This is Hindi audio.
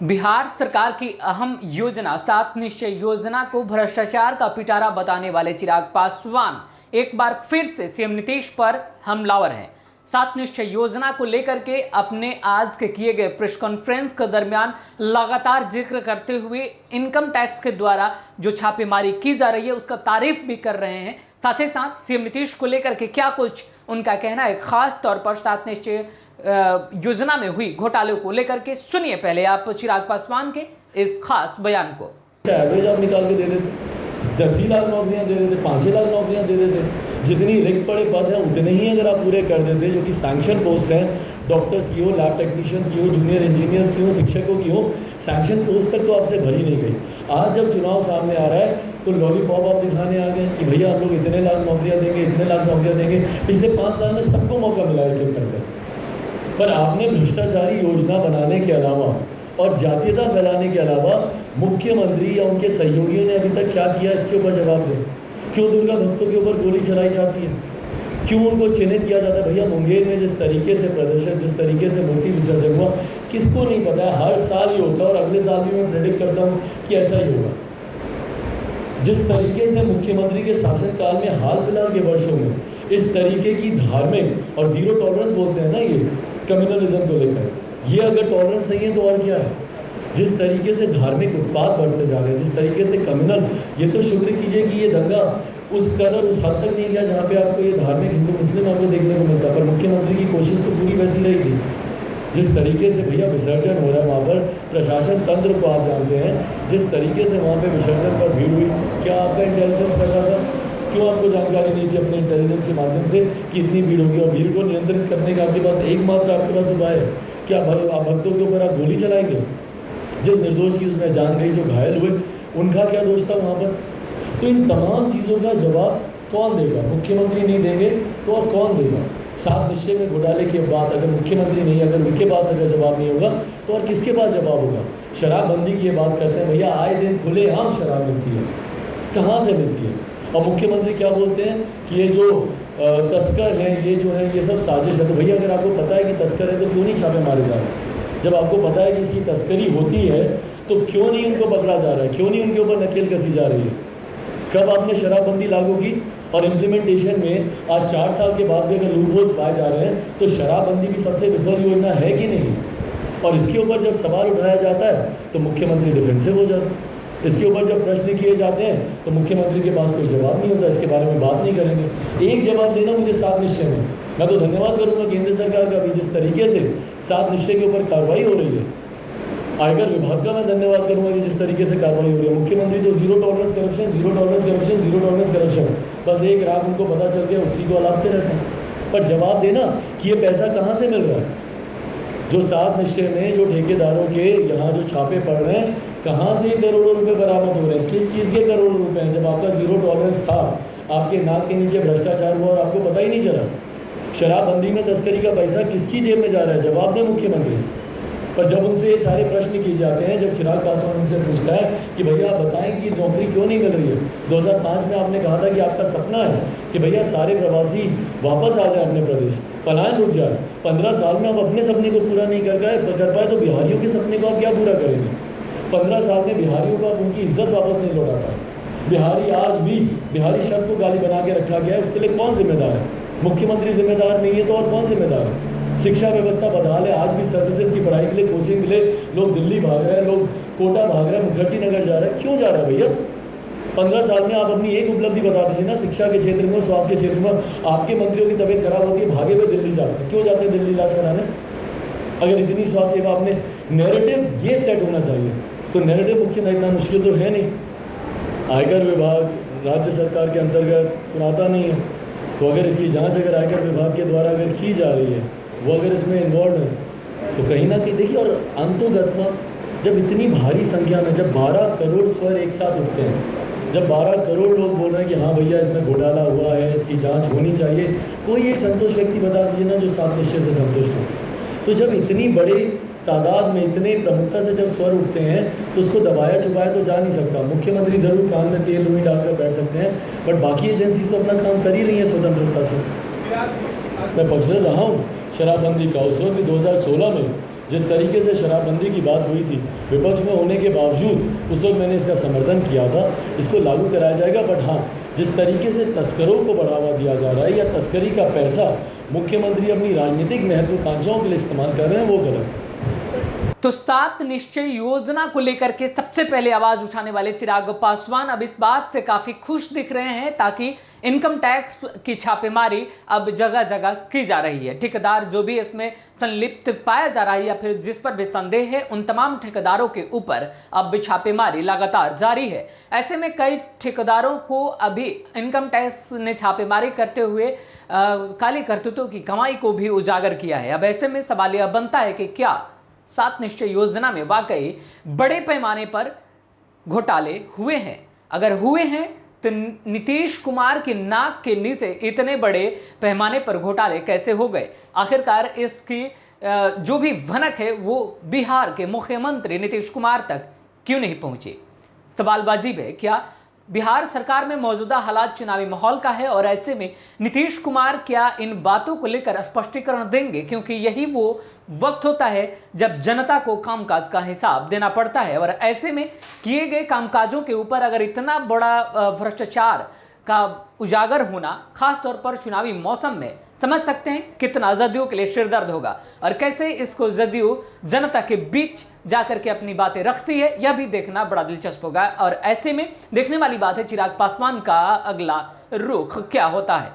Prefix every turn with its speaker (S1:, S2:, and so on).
S1: बिहार सरकार की अहम योजना 7 निश्चय योजना को भ्रष्टाचार का पिटारा बताने वाले चिराग पासवान एक बार फिर से सीएम नीतीश पर हमलावर हैं। 7 निश्चय योजना को लेकर के अपने आज के किए गए प्रेस कॉन्फ्रेंस के दरमियान लगातार जिक्र करते हुए इनकम टैक्स के द्वारा जो छापेमारी की जा रही है उसका तारीफ भी कर रहे हैं। साथ ही साथ सीएम नीतीश को लेकर के क्या कुछ उनका कहना है, खास तौर पर 7 निश्चय योजना में हुई घोटाले को लेकर के सुनिए पहले आप चिराग पासवान के इस खास बयान को।
S2: एवरेज आप निकाल के दे देते, 10 लाख नौकरियां दे देते, 5 लाख नौकरियां दे देते। जितनी रिक्त पड़े पद हैं उतने ही अगर आप पूरे कर देते, जो कि सैंक्शन पोस्ट हैं, डॉक्टर्स की हो, लैब टेक्नीशियंस की हो, जूनियर इंजीनियर्स की हो, शिक्षकों की हो, सैंक्शन पोस्ट तक तो आपसे भरी नहीं गई। आज जब चुनाव सामने आ रहा है तो लॉलीपॉप आप दिखाने आ गए कि भैया हम लोग इतने लाख नौकरियां देंगे, इतने लाख नौकरियां देंगे। पिछले 5 साल में सबको मौका मिला है एक करके, पर आपने भ्रष्टाचारी योजना बनाने के अलावा और जातीयता फैलाने के अलावा मुख्यमंत्री या उनके सहयोगियों ने अभी तक क्या किया, इसके ऊपर जवाब दें। क्यों दुर्गा भक्तों के ऊपर गोली चलाई जाती है, क्यों उनको चिन्हित किया जाता है? भैया मुंगेर में जिस तरीके से प्रदर्शन, जिस तरीके से मूर्ति विसर्जन हुआ, किसको नहीं पता है? हर साल ही होता है और अगले साल भी मैं प्रेडिक्ट करता हूँ कि ऐसा ही होगा। जिस तरीके से मुख्यमंत्री के शासनकाल में हाल फिलहाल के वर्षों में इस तरीके की धार्मिक और जीरो टॉलरेंस बोलते हैं ना, ये कम्युनलिज्म को लेकर, ये अगर टॉलरेंस नहीं है तो और क्या है? जिस तरीके से धार्मिक उत्पाद बढ़ते जा रहे हैं, जिस तरीके से कम्युनल, ये तो शुक्र कीजिए कि ये दंगा उस कदर उस हद तक नहीं गया जहाँ पे आपको ये धार्मिक हिंदू मुस्लिम आपको देखने को मिलता, पर मुख्यमंत्री की कोशिश तो पूरी वैसी रही थी। जिस तरीके से भैया विसर्जन हो रहा है वहाँ पर प्रशासन तंत्र को आप जानते हैं, जिस तरीके से वहाँ पे विसर्जन पर भीड़ हुई, क्या आपका इंटेलिजेंस कर रहा था? क्यों आपको जानकारी नहीं थी अपने इंटेलिजेंस के माध्यम से कि इतनी भीड़ होगी? और भीड़ को नियंत्रित करने का आपके पास एकमात्र आपके पास उपाय है, क्या आप भक्तों के ऊपर आप गोली चलाएंगे? जिस निर्दोष की उसमें जान गई, जो घायल हुए, उनका क्या दोष था वहाँ पर? तो इन तमाम चीज़ों का जवाब कौन देगा? मुख्यमंत्री नहीं देंगे तो और कौन देगा? 7 निश्चय में घोटाले के बाद अगर मुख्यमंत्री नहीं, अगर उनके पास अगर जवाब नहीं होगा तो और किसके पास जवाब होगा? शराबबंदी की ये बात करते हैं, भैया आए दिन खुलेआम शराब मिलती है, कहाँ से मिलती है? और मुख्यमंत्री क्या बोलते हैं कि ये जो तस्कर हैं, ये जो है, ये सब साजिश है। तो भैया अगर आपको पता है कि तस्कर है तो क्यों नहीं छापे मारे जा रहे? जब आपको पता है कि इसकी तस्करी होती है तो क्यों नहीं उनको पकड़ा जा रहा है? क्यों नहीं उनके ऊपर नकेल कसी जा रही है? कब आपने शराबबंदी लागू की? और इम्प्लीमेंटेशन में आज 4 साल के बाद भी अगर लूपहोल्स पाए जा रहे हैं तो शराबबंदी भी सबसे विफल योजना है कि नहीं? और इसके ऊपर जब सवाल उठाया जाता है तो मुख्यमंत्री डिफेंसिव हो जाता है। इसके ऊपर जब प्रश्न किए जाते हैं तो मुख्यमंत्री के पास कोई जवाब नहीं होता, इसके बारे में बात नहीं करेंगे। एक जवाब देना मुझे 7 निश्चय में। मैं तो धन्यवाद करूंगा केंद्र सरकार का भी, जिस तरीके से 7 निश्चय के ऊपर कार्रवाई हो रही है। आयकर विभाग का मैं धन्यवाद करूंगा कि जिस तरीके से कार्रवाई हो रही है। मुख्यमंत्री तो zero tolerance corruption, zero tolerance corruption, zero tolerance corruption, बस एक राग उनको पता चल गया, उसी को अलापते रहते हैं। पर जवाब देना कि ये पैसा कहाँ से मिल रहा है? जो 7 निश्चय में जो ठेकेदारों के यहाँ जो छापे पड़ रहे हैं, कहाँ से करोड़ों रुपए बरामद हो रहे हैं? किस चीज़ के करोड़ों रुपए हैं? जब आपका जीरो टॉलरेंस था, आपके नाक के नीचे भ्रष्टाचार हुआ और आपको पता ही नहीं चला। शराबबंदी में तस्करी का पैसा किसकी जेब में जा रहा है? जवाब दें मुख्यमंत्री। पर जब उनसे ये सारे प्रश्न किए जाते हैं, जब चिराग पासवान उनसे पूछता है कि भैया आप बताएं कि नौकरी क्यों नहीं मिल रही है? 2005 में आपने कहा था कि आपका सपना है कि भैया सारे प्रवासी वापस आ जाए अपने प्रदेश, पलायन रुक जाए। 15 साल में आप अपने सपने को पूरा नहीं कर पाए तो बिहारियों के सपने को आप क्या पूरा करेंगे? 15 साल में बिहारियों को आप उनकी इज्जत वापस नहीं लौटा पाए। बिहारी आज भी, बिहारी शब्द को गाली बना के रखा गया है, उसके लिए कौन जिम्मेदार है? मुख्यमंत्री जिम्मेदार नहीं है तो और कौन जिम्मेदार है? शिक्षा व्यवस्था बदहाल है, आज भी सर्विसेज की पढ़ाई के लिए कोचिंग मिले, लोग दिल्ली भाग रहे हैं, लोग कोटा भाग रहे हैं, मुखर्जी नगर जा रहे हैं। क्यों जा रहा है भैया? 15 साल में आप अपनी एक उपलब्धि बता दीजिए ना, शिक्षा के क्षेत्र में, स्वास्थ्य के क्षेत्र में। आपके मंत्रियों की तबीयत खराब होती है, भागे हुए दिल्ली जाते हैं। क्यों जाते हैं दिल्ली इलाज कराने? अगर इतनी स्वास्थ्य सेवा आपने, नैरेटिव ये सेट होना चाहिए। तो नैरेटिव मुख्य इतना मुश्किल तो है नहीं। आयकर विभाग राज्य सरकार के अंतर्गत आता नहीं है, तो अगर इसकी जाँच अगर आयकर विभाग के द्वारा अगर की जा रही है, वो अगर इसमें इन्वॉल्व है तो कहीं ना कहीं देखिए। और अंतोगत्वा जब इतनी भारी संख्या में, जब 12 करोड़ स्वर एक साथ उठते हैं, जब 12 करोड़ लोग बोल रहे हैं कि हाँ भैया इसमें घोटाला हुआ है, इसकी जांच होनी चाहिए, कोई एक संतुष्ट व्यक्ति बता दीजिए ना जो 7 निश्चय से संतुष्ट हो। तो जब इतनी बड़ी तादाद में, इतने प्रमुखता से जब स्वर उठते हैं तो उसको दबाया छुपाया तो जा नहीं सकता। मुख्यमंत्री ज़रूर कान में तेल रुई डालकर बैठ सकते हैं, बट बाकी एजेंसी तो अपना काम कर ही रही है स्वतंत्रता से। मैं पक्ष रहा हूँ शराबबंदी का। उस वक्त भी 2016 में जिस तरीके से शराबबंदी की बात हुई थी, विपक्ष में होने के बावजूद उस वक्त मैंने इसका समर्थन किया था। इसको लागू कराया जाएगा, बट हाँ, जिस तरीके से तस्करों को बढ़ावा दिया जा रहा है या तस्करी का पैसा मुख्यमंत्री अपनी राजनीतिक महत्वाकांक्षाओं के लिए इस्तेमाल कर रहे हैं, वो गलत है।
S1: तो 7 निश्चय योजना को लेकर के सबसे पहले आवाज उठाने वाले चिराग पासवान अब इस बात से काफी खुश दिख रहे हैं ताकि इनकम टैक्स की छापेमारी अब जगह जगह की जा रही है। ठेकेदार जो भी इसमें संलिप्त पाया जा रहा है या फिर जिस पर भी संदेह है, उन तमाम ठेकेदारों के ऊपर अब छापेमारी लगातार जारी है। ऐसे में कई ठेकेदारों को अभी इनकम टैक्स ने छापेमारी करते हुए काली करतूतों की कमाई को भी उजागर किया है। अब ऐसे में सवाल यह बनता है कि क्या 7 निश्चय योजना में वाकई बड़े पैमाने पर घोटाले हुए हैं? अगर हुए हैं तो नीतीश कुमार की नाक के नीचे इतने बड़े पैमाने पर घोटाले कैसे हो गए? आखिरकार इसकी जो भी भनक है वो बिहार के मुख्यमंत्री नीतीश कुमार तक क्यों नहीं पहुंची? सवाल वाजिब है। क्या बिहार सरकार में मौजूदा हालात चुनावी माहौल का है और ऐसे में नीतीश कुमार क्या इन बातों को लेकर स्पष्टीकरण देंगे? क्योंकि यही वो वक्त होता है जब जनता को कामकाज का हिसाब देना पड़ता है और ऐसे में किए गए कामकाजों के ऊपर अगर इतना बड़ा भ्रष्टाचार का उजागर होना, खासतौर पर चुनावी मौसम में, समझ सकते हैं कितना जदयू के लिए सिरदर्द होगा और कैसे इसको जदयू जनता के बीच जाकर के अपनी बातें रखती है, यह भी देखना बड़ा दिलचस्प होगा। और ऐसे में देखने वाली बात है चिराग पासवान का अगला रुख क्या होता है।